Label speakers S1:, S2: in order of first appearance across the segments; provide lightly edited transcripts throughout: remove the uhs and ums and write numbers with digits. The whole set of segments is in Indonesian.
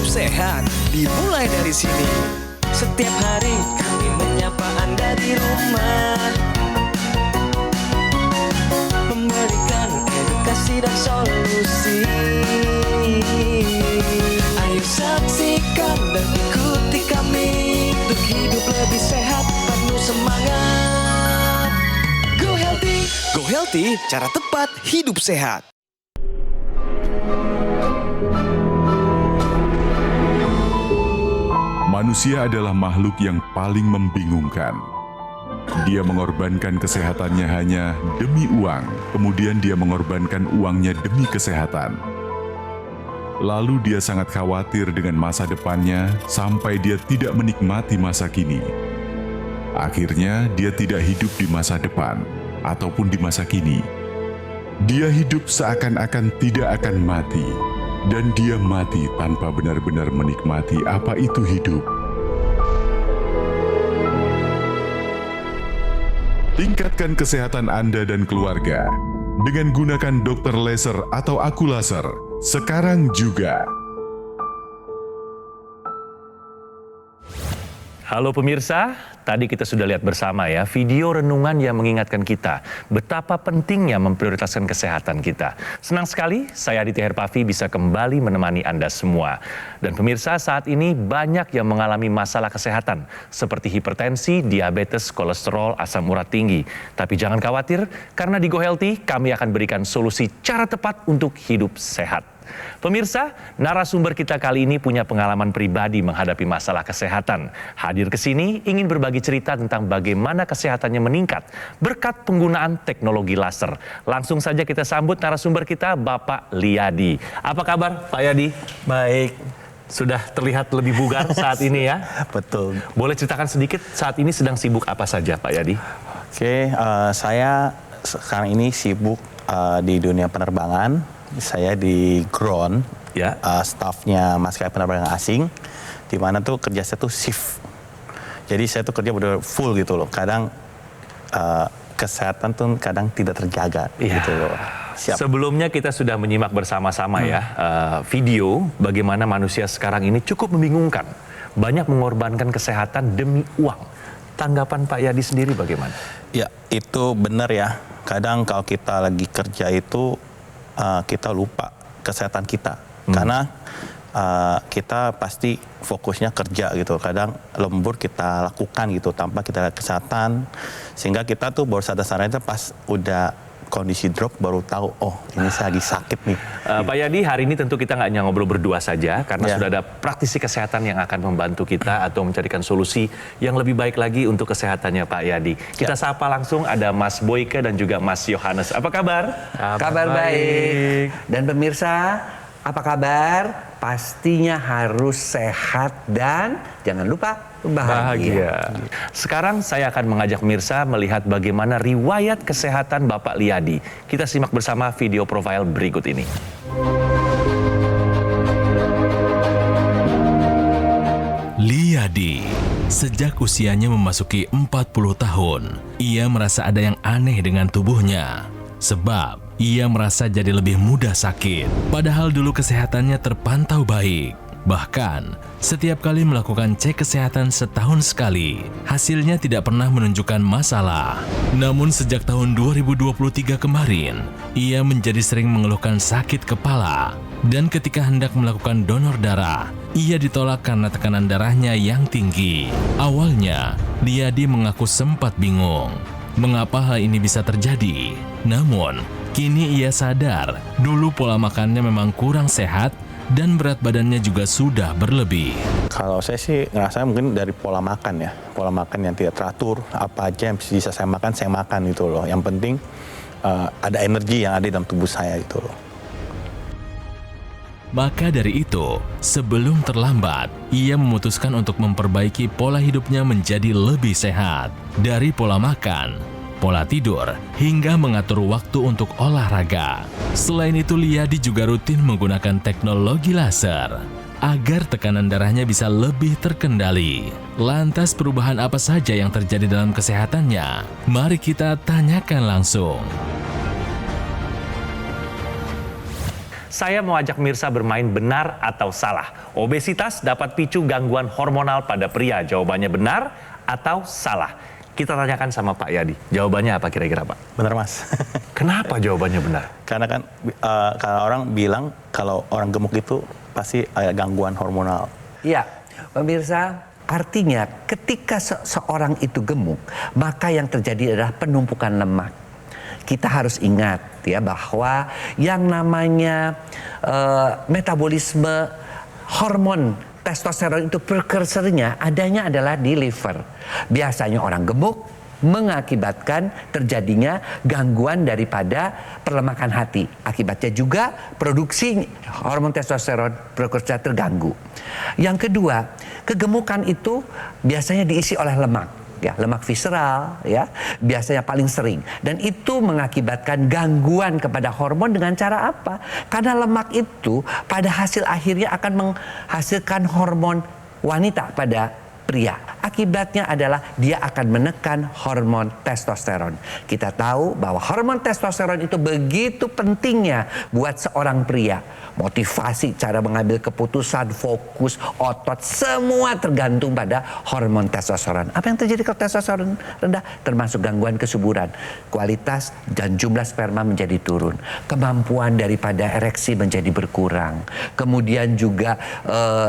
S1: sehat dimulai dari sini. Setiap hari kami menyapa Anda di rumah, memberikan edukasi dan solusi. Ayo saksikan dan ikuti kami untuk hidup lebih sehat, penuh semangat. Go Healthy, cara tepat hidup sehat.
S2: Manusia adalah makhluk yang paling membingungkan. Dia mengorbankan kesehatannya hanya demi uang, kemudian dia mengorbankan uangnya demi kesehatan. Lalu dia sangat khawatir dengan masa depannya sampai dia tidak menikmati masa kini. Akhirnya dia tidak hidup di masa depan ataupun di masa kini. Dia hidup seakan-akan tidak akan mati. Dan dia mati tanpa benar-benar menikmati apa itu hidup. Tingkatkan kesehatan Anda dan keluarga dengan gunakan dokter laser atau aku laser sekarang juga.
S3: Halo pemirsa, tadi kita sudah lihat bersama ya video renungan yang mengingatkan kita betapa pentingnya memprioritaskan kesehatan kita. Senang sekali saya Aditya Herpavi bisa kembali menemani Anda semua. Dan pemirsa, saat ini banyak yang mengalami masalah kesehatan seperti hipertensi, diabetes, kolesterol, asam urat tinggi. Tapi jangan khawatir, karena di Go Healthy kami akan berikan solusi cara tepat untuk hidup sehat. Pemirsa, narasumber kita kali ini punya pengalaman pribadi menghadapi masalah kesehatan. Hadir ke sini ingin berbagi cerita tentang bagaimana kesehatannya meningkat berkat penggunaan teknologi laser. Langsung saja kita sambut narasumber kita, Bapak Liyadi. Apa kabar, Pak Yadi?
S4: Baik.
S3: Sudah terlihat lebih bugar saat ini ya?
S4: Betul.
S3: Boleh ceritakan sedikit saat ini sedang sibuk apa saja, Pak Yadi?
S4: Oke, saya sekarang ini sibuk di dunia penerbangan. Saya di ground,
S3: Ya.
S4: Staffnya maskapai penerbangan asing, di mana tuh kerja saya tuh shift. Jadi saya tuh kerja benar full gitu loh. Kadang kesehatan tuh kadang tidak terjaga gitu loh. Siap.
S3: Sebelumnya kita sudah menyimak bersama-sama ya video bagaimana manusia sekarang ini cukup membingungkan. Banyak mengorbankan kesehatan demi uang. Tanggapan Pak Yadi sendiri bagaimana?
S4: Ya, itu benar ya. Kadang kalau kita lagi kerja itu kita lupa kesehatan kita. Karena kita pasti fokusnya kerja gitu. Kadang lembur kita lakukan gitu tanpa kita lihat kesehatan. Sehingga kita tuh baru sadar-sadarnya pas udah kondisi drop baru tahu, oh ini saya lagi sakit nih.
S3: Pak Yadi, hari ini tentu kita nggak hanya ngobrol berdua saja, karena
S4: Ya.
S3: sudah ada praktisi kesehatan yang akan membantu kita atau mencarikan solusi yang lebih baik lagi untuk kesehatannya Pak Yadi. Kita sapa langsung, ada Mas Boyke dan juga Mas Yohanes. Apa kabar?
S5: Kabar baik. Dan pemirsa, apa kabar? Pastinya harus sehat dan jangan lupa bahagia.
S3: Sekarang saya akan mengajak pemirsa melihat bagaimana riwayat kesehatan Bapak Liyadi. Kita simak bersama video profil berikut ini.
S6: Liyadi, sejak usianya memasuki 40 tahun, ia merasa ada yang aneh dengan tubuhnya. Sebab ia merasa jadi lebih mudah sakit. Padahal dulu kesehatannya terpantau baik. Bahkan, setiap kali melakukan cek kesehatan setahun sekali, hasilnya tidak pernah menunjukkan masalah. Namun sejak tahun 2023 kemarin, ia menjadi sering mengeluhkan sakit kepala. Dan ketika hendak melakukan donor darah, ia ditolak karena tekanan darahnya yang tinggi. Awalnya, Liyadi mengaku sempat bingung mengapa hal ini bisa terjadi. Namun, kini ia sadar dulu pola makannya memang kurang sehat dan berat badannya juga sudah berlebih.
S4: Kalau saya sih ngerasa mungkin dari pola makan ya. Pola makan yang tidak teratur, apa aja yang bisa saya makan gitu loh. Yang penting ada energi yang ada dalam tubuh saya gitu loh.
S6: Maka dari itu, sebelum terlambat, ia memutuskan untuk memperbaiki pola hidupnya menjadi lebih sehat. Dari pola makan, pola tidur, hingga mengatur waktu untuk olahraga. Selain itu, Liyadi juga rutin menggunakan teknologi laser agar tekanan darahnya bisa lebih terkendali. Lantas perubahan apa saja yang terjadi dalam kesehatannya? Mari kita tanyakan langsung.
S3: Saya mau ajak Mirsa bermain benar atau salah. Obesitas dapat picu gangguan hormonal pada pria. Jawabannya benar atau salah? Kita tanyakan sama Pak Yadi. Jawabannya apa kira-kira, Pak?
S4: Benar, Mas.
S3: Kenapa jawabannya benar?
S4: Karena kan kalau orang bilang kalau orang gemuk itu pasti ada gangguan hormonal.
S5: Iya, pemirsa, artinya ketika seorang itu gemuk, maka yang terjadi adalah penumpukan lemak. Kita harus ingat ya bahwa yang namanya metabolisme hormon testosteron itu prekursornya adanya adalah di liver. Biasanya orang gemuk mengakibatkan terjadinya gangguan daripada perlemakan hati. Akibatnya juga produksi hormon testosteron prekursor terganggu. Yang kedua, kegemukan itu biasanya diisi oleh lemak. Ya, lemak visceral ya, biasanya paling sering, dan itu mengakibatkan gangguan kepada hormon dengan cara apa? Karena lemak itu pada hasil akhirnya akan menghasilkan hormon wanita pada pria. Akibatnya adalah dia akan menekan hormon testosteron. Kita tahu bahwa hormon testosteron itu begitu pentingnya buat seorang pria. Motivasi, cara mengambil keputusan, fokus, otot, semua tergantung pada hormon testosteron. Apa yang terjadi kalau testosteron rendah? Termasuk gangguan kesuburan. Kualitas dan jumlah sperma menjadi turun. Kemampuan daripada ereksi menjadi berkurang. Kemudian juga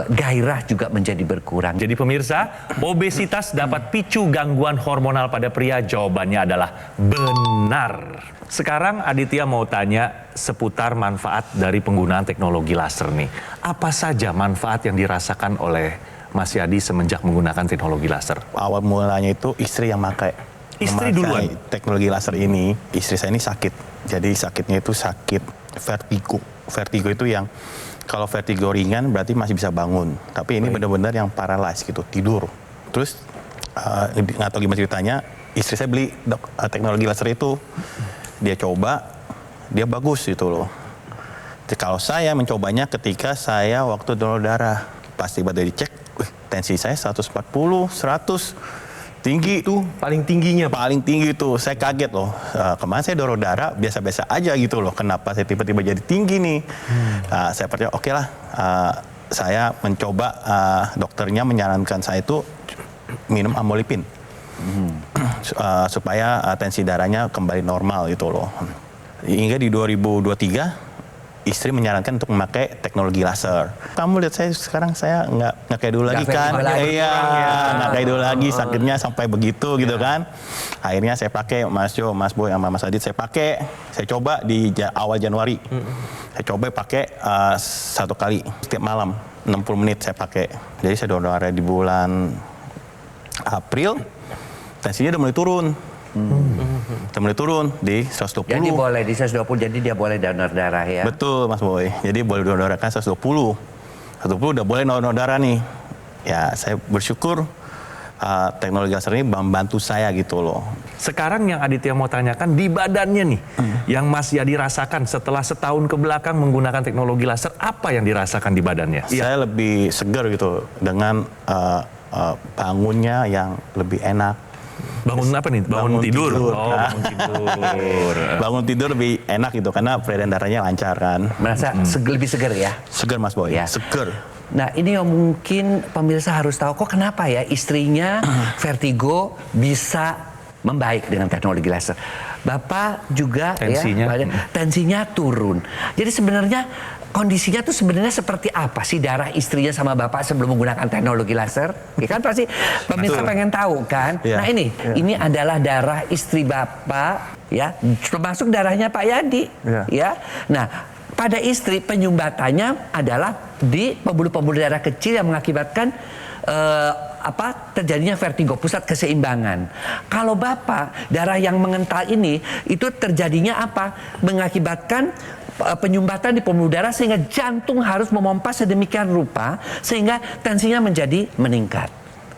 S5: gairah juga menjadi berkurang.
S3: Jadi pemirsa, obesitas dapat picu gangguan hormonal pada pria. Jawabannya adalah benar. Sekarang Aditya mau tanya seputar manfaat dari penggunaan teknologi laser nih. Apa saja manfaat yang dirasakan oleh Mas Yadi semenjak menggunakan teknologi laser?
S4: Awal mulanya itu istri yang pakai.
S3: Istri duluan?
S4: Teknologi laser ini, istri saya ini sakit. Jadi sakitnya itu sakit vertigo. Vertigo itu yang kalau vertigo ringan berarti masih bisa bangun. Tapi ini benar-benar yang paralyzed gitu, tidur. Terus nggak tahu gimana ceritanya, istri saya beli teknologi laser itu. Dia coba, dia bagus gitu loh. Jadi, kalau saya mencobanya ketika saya waktu donor darah, pasti tiba dicek, tensi saya 140, 100, tinggi tuh.
S1: Paling tingginya, Pak.
S4: Paling tinggi tuh, saya kaget loh. Kemarin saya donor darah biasa-biasa aja gitu loh. Kenapa saya tiba-tiba jadi tinggi nih? Saya percaya, oke lah. Saya mencoba, dokternya menyarankan saya itu minum amlodipin. Supaya tensi darahnya kembali normal gitu loh. Hingga di 2023 istri menyarankan untuk memakai teknologi laser. Kamu lihat saya sekarang, saya nggak kayak dulu lagi kan? Iya, nggak kayak dulu lagi, sakitnya sampai begitu gitu kan. Akhirnya saya pakai, Mas Jo, Mas Boy, sama Mas Adit, saya pakai. Saya coba di awal Januari. Saya coba pakai 1 kali setiap malam, 60 menit saya pakai. Jadi saya donor darah di bulan April. Tensinya udah mulai turun. Udah mulai turun di 120.
S5: Jadi boleh di 120, jadi dia boleh donor darah ya?
S4: Betul, Mas Boy. Jadi boleh donor darah kan 120. 120 udah boleh donor darah nih. Ya, saya bersyukur teknologi laser ini membantu saya gitu loh.
S3: Sekarang yang Aditya mau tanyakan di badannya nih, yang Mas Yadi rasakan setelah setahun ke belakang menggunakan teknologi laser, apa yang dirasakan di badannya?
S4: Saya lebih segar gitu dengan bangunnya yang lebih enak.
S3: Bangun apa nih? Bangun tidur. Oh,
S4: bangun
S3: tidur.
S4: Bangun tidur lebih enak gitu karena peredaran darahnya lancar kan.
S5: Merasa lebih segar ya?
S4: Segar, Mas Boy.
S5: Ya.
S4: Segar.
S5: Nah, ini yang mungkin pemirsa harus tahu, kok kenapa ya istrinya vertigo bisa membaik dengan teknologi laser. Bapak juga tensinya turun. Jadi sebenarnya kondisinya tuh sebenarnya seperti apa sih darah istrinya sama bapak sebelum menggunakan teknologi laser? Ya kan pasti pemirsa pengen tahu kan?
S4: Yeah.
S5: Nah ini adalah darah istri bapak ya, termasuk darahnya Pak Yadi ya. Nah, pada istri penyumbatannya adalah di pembuluh-pembuluh darah kecil yang mengakibatkan terjadinya vertigo, pusat keseimbangan. Kalau bapak, darah yang mengental ini itu terjadinya apa? Mengakibatkan penyumbatan di pembuluh darah sehingga jantung harus memompa sedemikian rupa sehingga tensinya menjadi meningkat.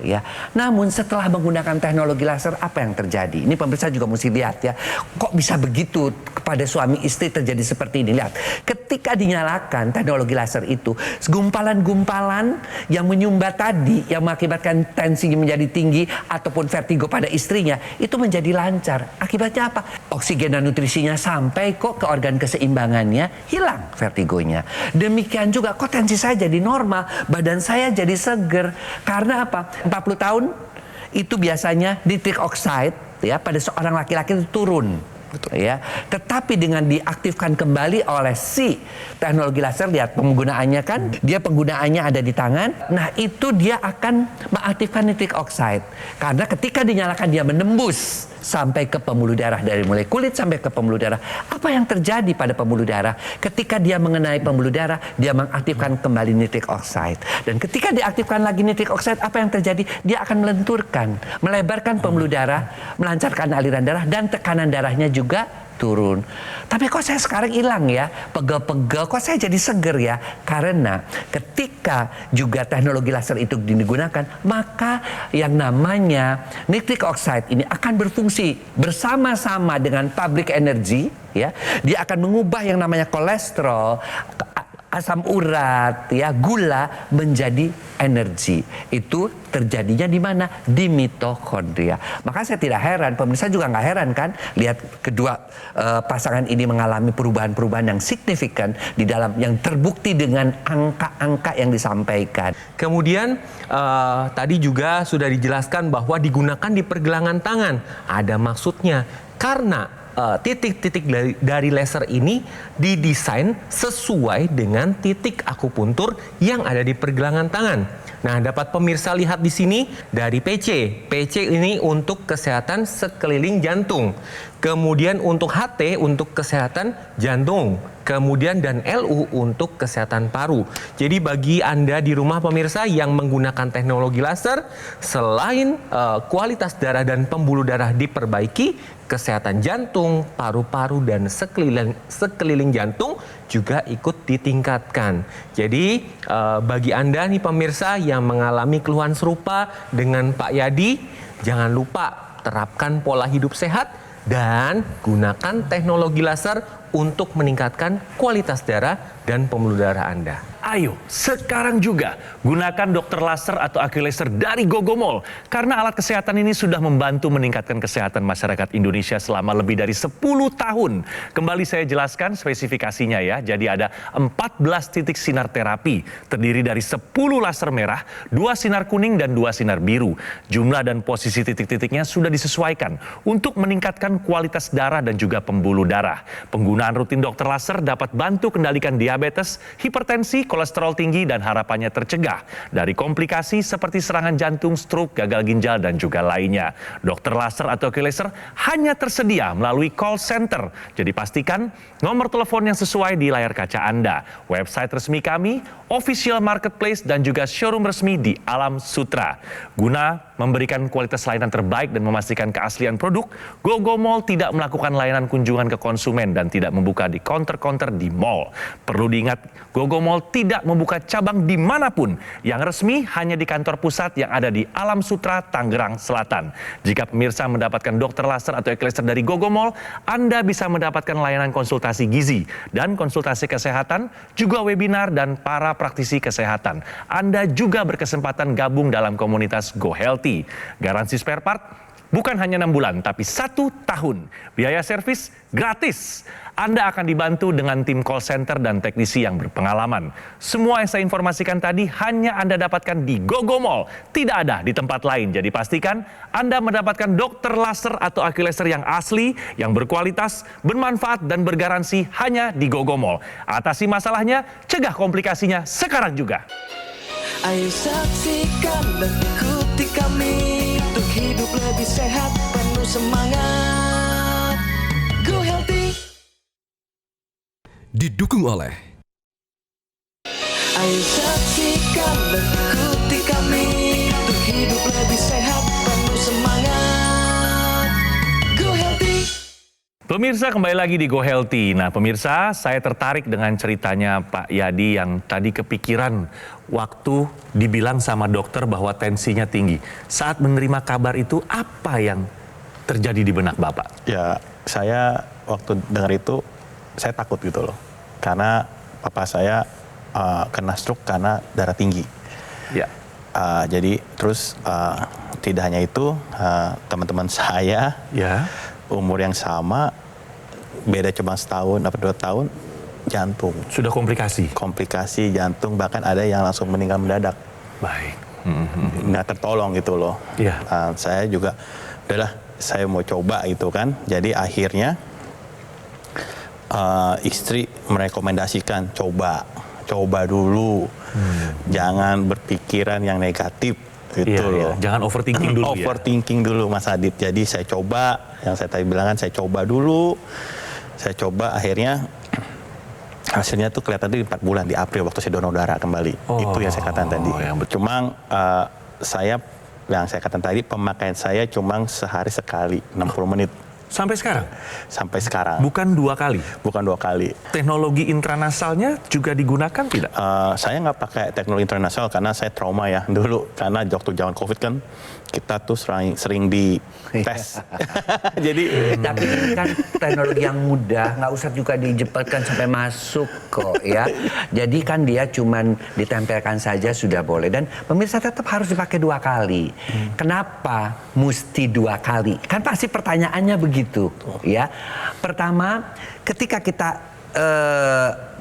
S5: ya. Namun setelah menggunakan teknologi laser, apa yang terjadi? Ini pemirsa juga mesti lihat ya. Kok bisa begitu kepada suami istri terjadi seperti ini? Lihat, ketika dinyalakan teknologi laser itu, gumpalan-gumpalan yang menyumbat tadi, yang mengakibatkan tensinya menjadi tinggi ataupun vertigo pada istrinya, itu menjadi lancar. Akibatnya apa? Oksigen dan nutrisinya sampai kok ke organ keseimbangannya, hilang vertigonya. Demikian juga kok tensi saya jadi normal, badan saya jadi seger. Karena apa? 40 tahun itu biasanya nitric oxide ya pada seorang laki-laki itu turun. Betul. Ya, tetapi dengan diaktifkan kembali oleh si teknologi laser, lihat penggunaannya kan, dia penggunaannya ada di tangan. Nah, itu dia akan mengaktifkan nitric oxide. Karena ketika dinyalakan dia menembus sampai ke pembuluh darah, dari mulai kulit sampai ke pembuluh darah. Apa yang terjadi pada pembuluh darah? Ketika dia mengenai pembuluh darah, dia mengaktifkan kembali nitric oxide. Dan ketika diaktifkan lagi nitric oxide, apa yang terjadi? Dia akan melenturkan, melebarkan pembuluh darah, melancarkan aliran darah, dan tekanan darahnya juga turun. Tapi kok saya sekarang hilang ya, pegel-pegel, kok saya jadi seger ya? Karena ketika juga teknologi laser itu digunakan, maka yang namanya nitric oxide ini akan berfungsi bersama-sama dengan public energy, ya. Dia akan mengubah yang namanya kolesterol, asam urat, ya, gula menjadi energi. Itu terjadinya di mana? Di mitokondria. Maka saya tidak heran, pemirsa juga nggak heran kan, lihat kedua pasangan ini mengalami perubahan-perubahan yang signifikan di dalam, yang terbukti dengan angka-angka yang disampaikan.
S7: Kemudian tadi juga sudah dijelaskan bahwa digunakan di pergelangan tangan. Ada maksudnya karena titik-titik dari laser ini didesain sesuai dengan titik akupuntur yang ada di pergelangan tangan. Nah, dapat pemirsa lihat di sini dari PC. PC ini untuk kesehatan sekeliling jantung. Kemudian untuk HT untuk kesehatan jantung. Kemudian dan LU untuk kesehatan paru. Jadi bagi Anda di rumah pemirsa yang menggunakan teknologi laser, selain kualitas darah dan pembuluh darah diperbaiki, kesehatan jantung, paru-paru, dan sekeliling jantung juga ikut ditingkatkan. Jadi bagi Anda nih pemirsa yang mengalami keluhan serupa dengan Pak Yadi, jangan lupa terapkan pola hidup sehat dan gunakan teknologi laser untuk meningkatkan kualitas darah dan pembuluh darah Anda.
S3: Ayo, sekarang juga gunakan dokter laser atau AccuLaser dari Gogomall. Karena alat kesehatan ini sudah membantu meningkatkan kesehatan masyarakat Indonesia selama lebih dari 10 tahun. Kembali saya jelaskan spesifikasinya ya. Jadi ada 14 titik sinar terapi, terdiri dari 10 laser merah, 2 sinar kuning, dan 2 sinar biru. Jumlah dan posisi titik-titiknya sudah disesuaikan untuk meningkatkan kualitas darah dan juga pembuluh darah. Penggunaan rutin dokter laser dapat bantu kendalikan diabetes, hipertensi, kolesterol tinggi, dan harapannya tercegah dari komplikasi seperti serangan jantung, stroke, gagal ginjal, dan juga lainnya. Dokter laser atau AccuLaser hanya tersedia melalui call center. Jadi pastikan nomor telepon yang sesuai di layar kaca Anda. Website resmi kami, official marketplace, dan juga showroom resmi di Alam Sutra. Guna memberikan kualitas layanan terbaik dan memastikan keaslian produk, Gogomall tidak melakukan layanan kunjungan ke konsumen dan tidak membuka di counter-counter di mall. Perlu diingat, Gogomall tidak membuka cabang dimanapun. Yang resmi hanya di kantor pusat yang ada di Alam Sutra, Tangerang Selatan. Jika pemirsa mendapatkan dokter laser atau AccuLaser dari Gogomall, Anda bisa mendapatkan layanan konsultasi gizi dan konsultasi kesehatan, juga webinar dan para praktisi kesehatan. Anda juga berkesempatan gabung dalam komunitas Go Healthy. Garansi spare part bukan hanya 6 bulan, tapi 1 tahun. Biaya servis gratis. Anda akan dibantu dengan tim call center dan teknisi yang berpengalaman. Semua yang saya informasikan tadi hanya Anda dapatkan di Gogomall. Tidak ada di tempat lain. Jadi pastikan Anda mendapatkan dokter laser atau AccuLaser yang asli, yang berkualitas, bermanfaat, dan bergaransi hanya di Gogomall. Atasi masalahnya, cegah komplikasinya sekarang juga.
S1: Ayo saksikan dan ikuti kami untuk hidup lebih sehat, penuh semangat. Go Healthy.
S8: Didukung oleh
S1: Ayo saksikan dan ikuti kami untuk hidup lebih sehat, penuh semangat. Go Healthy.
S3: Pemirsa, kembali lagi di Go Healthy. Nah pemirsa, saya tertarik dengan ceritanya Pak Yadi yang tadi kepikiran waktu dibilang sama dokter bahwa tensinya tinggi. Saat menerima kabar itu, apa yang terjadi di benak Bapak?
S4: Ya, saya waktu dengar itu, saya takut gitu loh. Karena papa saya kena stroke karena darah tinggi.
S3: Ya.
S4: Jadi terus tidak hanya itu, teman-teman saya
S3: Ya.
S4: umur yang sama, beda cuma setahun atau 2 tahun, jantung.
S3: Sudah komplikasi?
S4: Komplikasi jantung, bahkan ada yang langsung meninggal mendadak.
S3: Baik.
S4: Nggak tertolong gitu loh.
S3: Iya.
S4: Saya juga, udahlah saya mau coba gitu kan. Jadi akhirnya istri merekomendasikan coba dulu. Jangan berpikiran yang negatif gitu loh.
S3: Jangan overthinking dulu
S4: Overthinking dulu Mas Adit. Jadi saya coba, yang saya tadi bilang kan saya coba dulu. Saya coba akhirnya hasilnya tuh kelihatan di 4 bulan di April waktu saya donor darah kembali. Itu yang saya katakan tadi. Cuma saya yang saya katakan tadi pemakaian saya cuma sehari sekali 60 menit.
S3: Sampai sekarang?
S4: Sampai sekarang.
S3: Bukan 2 kali?
S4: Bukan 2 kali.
S3: Teknologi intranasalnya juga digunakan tidak?
S4: Saya nggak pakai teknologi internasional karena saya trauma ya dulu. Karena waktu zaman COVID kan kita tuh sering di tes. Jadi
S5: Tapi ini kan teknologi yang mudah, nggak usah juga dijepatkan sampai masuk kok ya. Jadi kan dia cuman ditempelkan saja sudah boleh. Dan pemirsa tetap harus dipakai 2 kali. Kenapa mesti 2 kali? Kan pasti pertanyaannya begitu ya. Pertama, ketika kita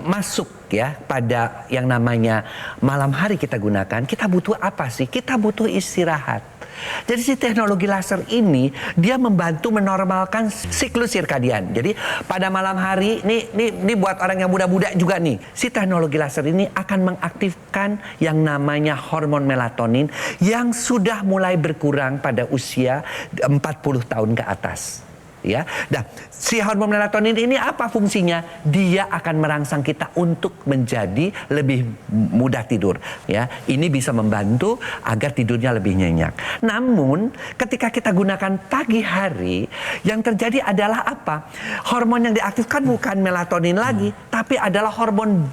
S5: masuk ya pada yang namanya malam hari kita gunakan, kita butuh apa sih? Kita butuh istirahat. Jadi si teknologi laser ini dia membantu menormalkan siklus sirkadian. Jadi pada malam hari ini buat orang yang muda-muda juga nih, si teknologi laser ini akan mengaktifkan yang namanya hormon melatonin yang sudah mulai berkurang pada usia 40 tahun ke atas. Ya, nah si hormon melatonin ini apa fungsinya? Dia akan merangsang kita untuk menjadi lebih mudah tidur. Ya, ini bisa membantu agar tidurnya lebih nyenyak. Namun ketika kita gunakan pagi hari, yang terjadi adalah apa? Hormon yang diaktifkan bukan melatonin lagi, tapi adalah hormon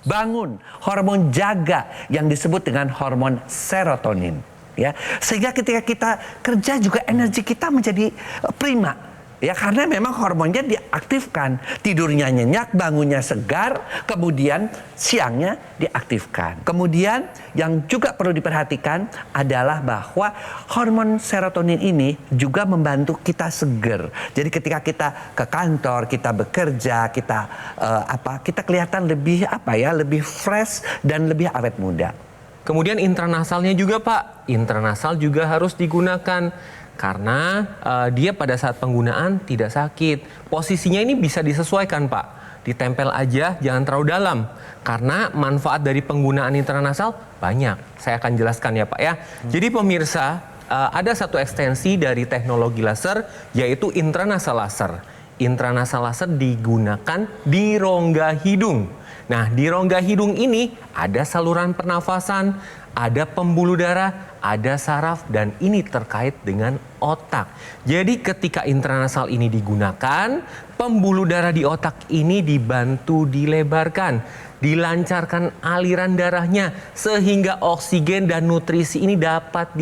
S5: bangun, hormon jaga yang disebut dengan hormon serotonin. Ya, sehingga ketika kita kerja juga energi kita menjadi prima. Ya, karena memang hormonnya diaktifkan, tidurnya nyenyak, bangunnya segar, kemudian siangnya diaktifkan. Kemudian yang juga perlu diperhatikan adalah bahwa hormon serotonin ini juga membantu kita seger. Jadi ketika kita ke kantor, kita bekerja, kita kelihatan lebih lebih fresh dan lebih awet muda.
S7: Kemudian intranasalnya juga Pak, intranasal juga harus digunakan. Karena dia pada saat penggunaan tidak sakit. Posisinya ini bisa disesuaikan Pak. Ditempel aja, jangan terlalu dalam. Karena manfaat dari penggunaan intranasal banyak. Saya akan jelaskan ya Pak ya. Jadi pemirsa, ada satu ekstensi dari teknologi laser, yaitu intranasal laser. Intranasal laser digunakan di rongga hidung. Nah, di rongga hidung ini ada saluran pernafasan, ada pembuluh darah, ada saraf, dan ini terkait dengan otak. Jadi ketika intranasal ini digunakan, pembuluh darah di otak ini dibantu dilebarkan, dilancarkan aliran darahnya, sehingga oksigen dan nutrisi ini dapat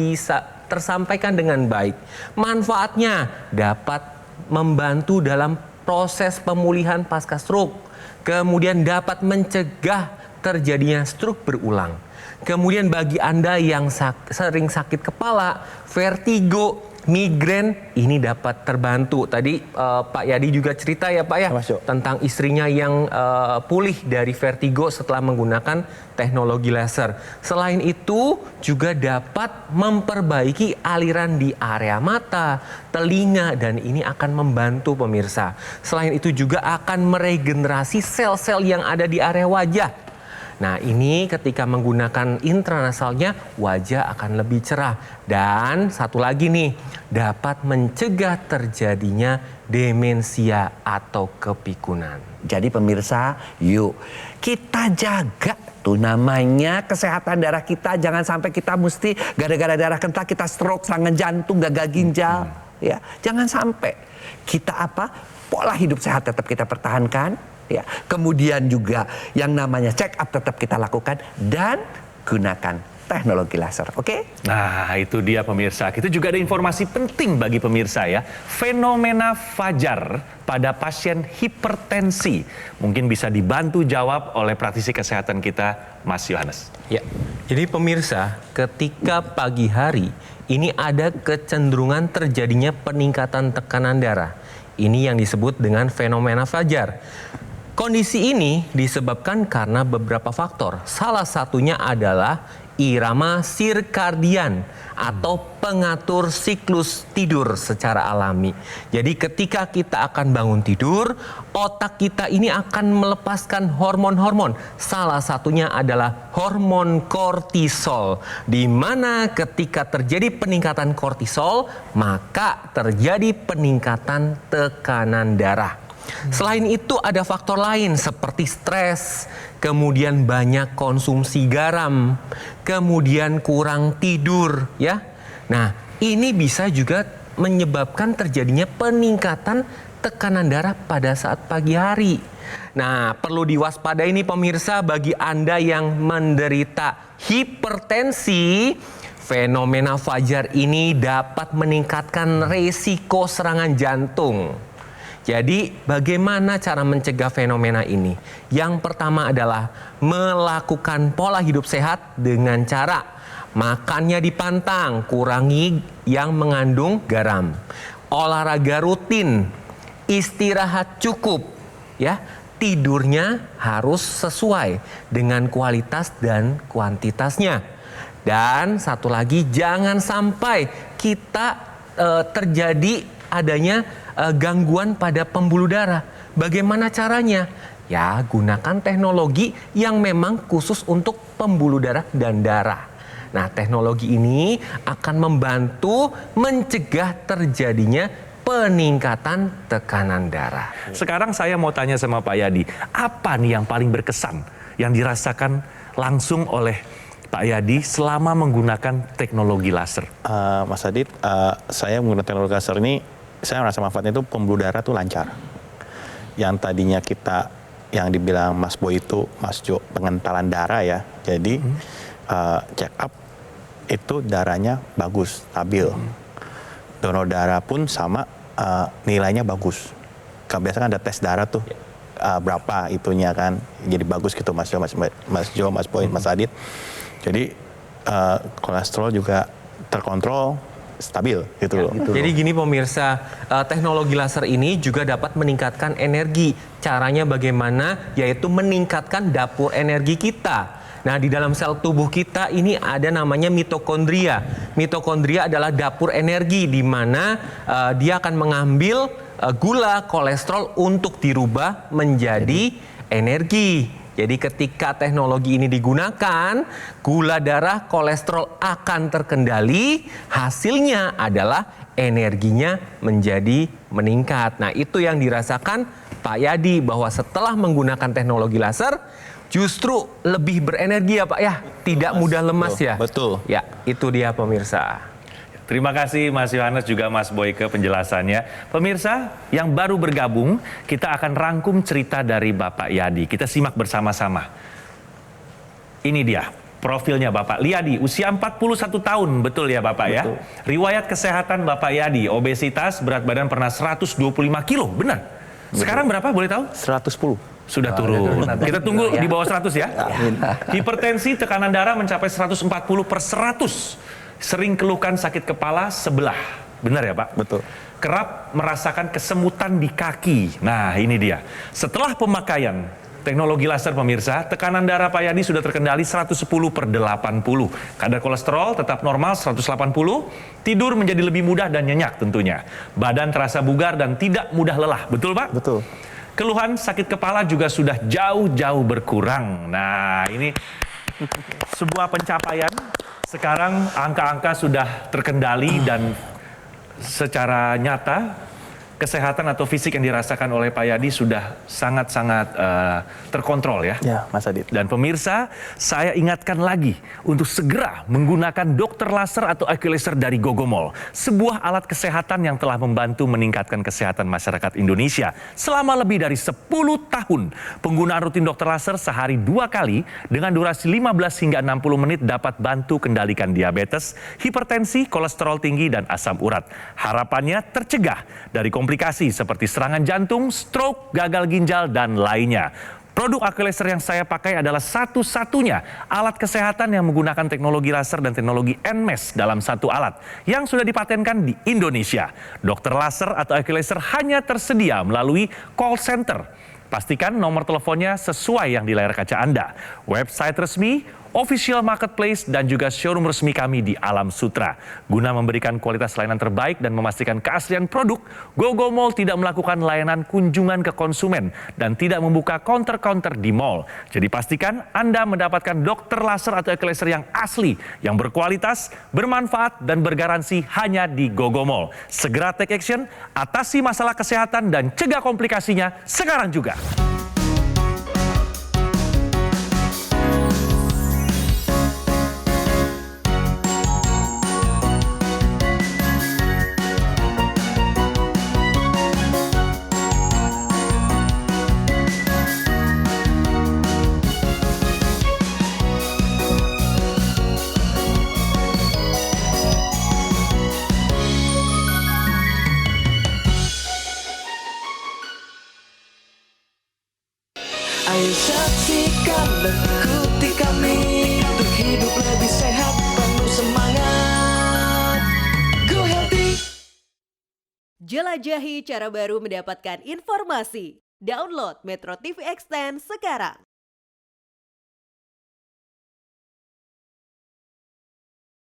S7: tersampaikan dengan baik. Manfaatnya dapat membantu dalam proses pemulihan pasca stroke, kemudian dapat mencegah terjadinya stroke berulang. Kemudian bagi Anda yang sering sakit kepala, vertigo, migrain, ini dapat terbantu. Tadi Pak Yadi juga cerita ya Pak ya, tentang istrinya yang pulih dari vertigo setelah menggunakan teknologi laser. Selain itu juga dapat memperbaiki aliran di area mata, telinga, dan ini akan membantu pemirsa. Selain itu juga akan meregenerasi sel-sel yang ada di area wajah. Nah, ini ketika menggunakan intranasalnya, wajah akan lebih cerah. Dan satu lagi nih, dapat mencegah terjadinya demensia atau kepikunan.
S5: Jadi pemirsa, yuk kita jaga tuh namanya kesehatan darah kita. Jangan sampai kita mesti gara-gara darah kental kita stroke, serangan jantung, gagal ginjal. Ya, jangan sampai kita pola hidup sehat tetap kita pertahankan, ya. Kemudian juga yang namanya check up tetap kita lakukan dan gunakan teknologi laser, oke?
S3: Nah, itu dia pemirsa. Kita juga ada informasi penting bagi pemirsa ya. Fenomena fajar pada pasien hipertensi. Mungkin bisa dibantu jawab oleh praktisi kesehatan kita, Mas Yohanes.
S7: Ya, jadi pemirsa, ketika pagi hari ini ada kecenderungan terjadinya peningkatan tekanan darah. Ini yang disebut dengan fenomena fajar. Kondisi ini disebabkan karena beberapa faktor. Salah satunya adalah irama sirkadian atau pengatur siklus tidur secara alami. Jadi ketika kita akan bangun tidur, otak kita ini akan melepaskan hormon-hormon. Salah satunya adalah hormon kortisol. Di mana ketika terjadi peningkatan kortisol, maka terjadi peningkatan tekanan darah. Selain itu ada faktor lain seperti stres, kemudian banyak konsumsi garam, kemudian kurang tidur ya. Nah, ini bisa juga menyebabkan terjadinya peningkatan tekanan darah pada saat pagi hari. Nah, perlu diwaspadai nih pemirsa bagi Anda yang menderita hipertensi. Fenomena fajar ini dapat meningkatkan resiko serangan jantung. Jadi bagaimana cara mencegah fenomena ini? Yang pertama adalah melakukan pola hidup sehat dengan cara makannya dipantang, kurangi yang mengandung garam, olahraga rutin, istirahat cukup, ya, tidurnya harus sesuai dengan kualitas dan kuantitasnya. Dan satu lagi, jangan sampai kita terjadi adanya gangguan pada pembuluh darah. Bagaimana caranya? Ya, gunakan teknologi yang memang khusus untuk pembuluh darah dan darah. Nah, teknologi ini akan membantu mencegah terjadinya peningkatan tekanan darah.
S3: Sekarang saya mau tanya sama Pak Yadi, apa nih yang paling berkesan yang dirasakan langsung oleh Pak Yadi selama menggunakan teknologi laser?
S4: Mas Adit, saya menggunakan teknologi laser ini, saya merasa manfaatnya itu pembuluh darah tuh lancar. Yang tadinya kita, yang dibilang Mas Boy itu, Mas Jo, pengentalan darah ya. Jadi check up itu darahnya bagus, stabil. Donor darah pun sama, nilainya bagus. Biasanya kan ada tes darah tuh, berapa itunya kan. Jadi bagus gitu Mas Jo, Mas Boy, Mas Adit. Jadi kolesterol juga terkontrol, stabil gitu loh.
S7: Jadi gini pemirsa, teknologi laser ini juga dapat meningkatkan energi. Caranya bagaimana? Yaitu meningkatkan dapur energi kita. Nah, di dalam sel tubuh kita ini ada namanya mitokondria. Mitokondria adalah dapur energi di mana dia akan mengambil gula, kolesterol untuk dirubah menjadi energi. Jadi ketika teknologi ini digunakan, gula darah, kolesterol akan terkendali, hasilnya adalah energinya menjadi meningkat. Nah, itu yang dirasakan Pak Yadi, bahwa setelah menggunakan teknologi laser, justru lebih berenergi ya Pak ya, tidak mudah lemas ya.
S4: Betul.
S7: Ya, itu dia pemirsa.
S3: Terima kasih Mas Yohanes juga Mas Boyke penjelasannya. Pemirsa yang baru bergabung, kita akan rangkum cerita dari Bapak Yadi. Kita simak bersama-sama. Ini dia profilnya Bapak Yadi, usia 41 tahun, betul ya Bapak ya?
S4: Betul.
S3: Riwayat kesehatan Bapak Yadi, obesitas, berat badan pernah 125 kilo, benar? Sekarang berapa boleh tahu?
S4: 110.
S3: Sudah turun. Kita tunggu di bawah 100 ya. Hipertensi, tekanan darah mencapai 140/100. Sering keluhkan sakit kepala sebelah. Benar ya Pak?
S4: Betul.
S3: Kerap merasakan kesemutan di kaki. Nah, ini dia. Setelah pemakaian teknologi laser pemirsa, tekanan darah Pak Yadi sudah terkendali 110/80. Kadar kolesterol tetap normal 180. Tidur menjadi lebih mudah dan nyenyak tentunya. Badan terasa bugar dan tidak mudah lelah. Betul Pak?
S4: Betul.
S3: Keluhan sakit kepala juga sudah jauh-jauh berkurang. Nah, ini sebuah pencapaian. Sekarang angka-angka sudah terkendali dan secara nyata kesehatan atau fisik yang dirasakan oleh Pak Yadi sudah sangat-sangat terkontrol ya.
S4: Ya, Mas Adit.
S3: Dan pemirsa, saya ingatkan lagi untuk segera menggunakan dokter laser atau Oculaser dari Gogomall. Sebuah alat kesehatan yang telah membantu meningkatkan kesehatan masyarakat Indonesia selama lebih dari 10 tahun. Penggunaan rutin dokter laser sehari 2 kali dengan durasi 15 hingga 60 menit dapat bantu kendalikan diabetes, hipertensi, kolesterol tinggi, dan asam urat. Harapannya tercegah dari komplikasi seperti serangan jantung, stroke, gagal ginjal, dan lainnya. Produk Oculaser yang saya pakai adalah satu-satunya alat kesehatan yang menggunakan teknologi laser dan teknologi NMES dalam satu alat yang sudah dipatenkan di Indonesia. Dokter laser atau Oculaser hanya tersedia melalui call center. Pastikan nomor teleponnya sesuai yang di layar kaca Anda. Website resmi, official marketplace, dan juga showroom resmi kami di Alam Sutra. Guna memberikan kualitas layanan terbaik dan memastikan keaslian produk, Gogomall tidak melakukan layanan kunjungan ke konsumen dan tidak membuka counter-counter di mall. Jadi pastikan Anda mendapatkan dokter laser atau Oculaser yang asli, yang berkualitas, bermanfaat, dan bergaransi hanya di Gogomall. Segera take action, atasi masalah kesehatan, dan cegah komplikasinya sekarang juga.
S1: Ayo saksikan dan ikuti kami untuk hidup lebih sehat, penuh semangat. Go Healthy.
S8: Jelajahi cara baru mendapatkan informasi. Download Metro TV Extend sekarang.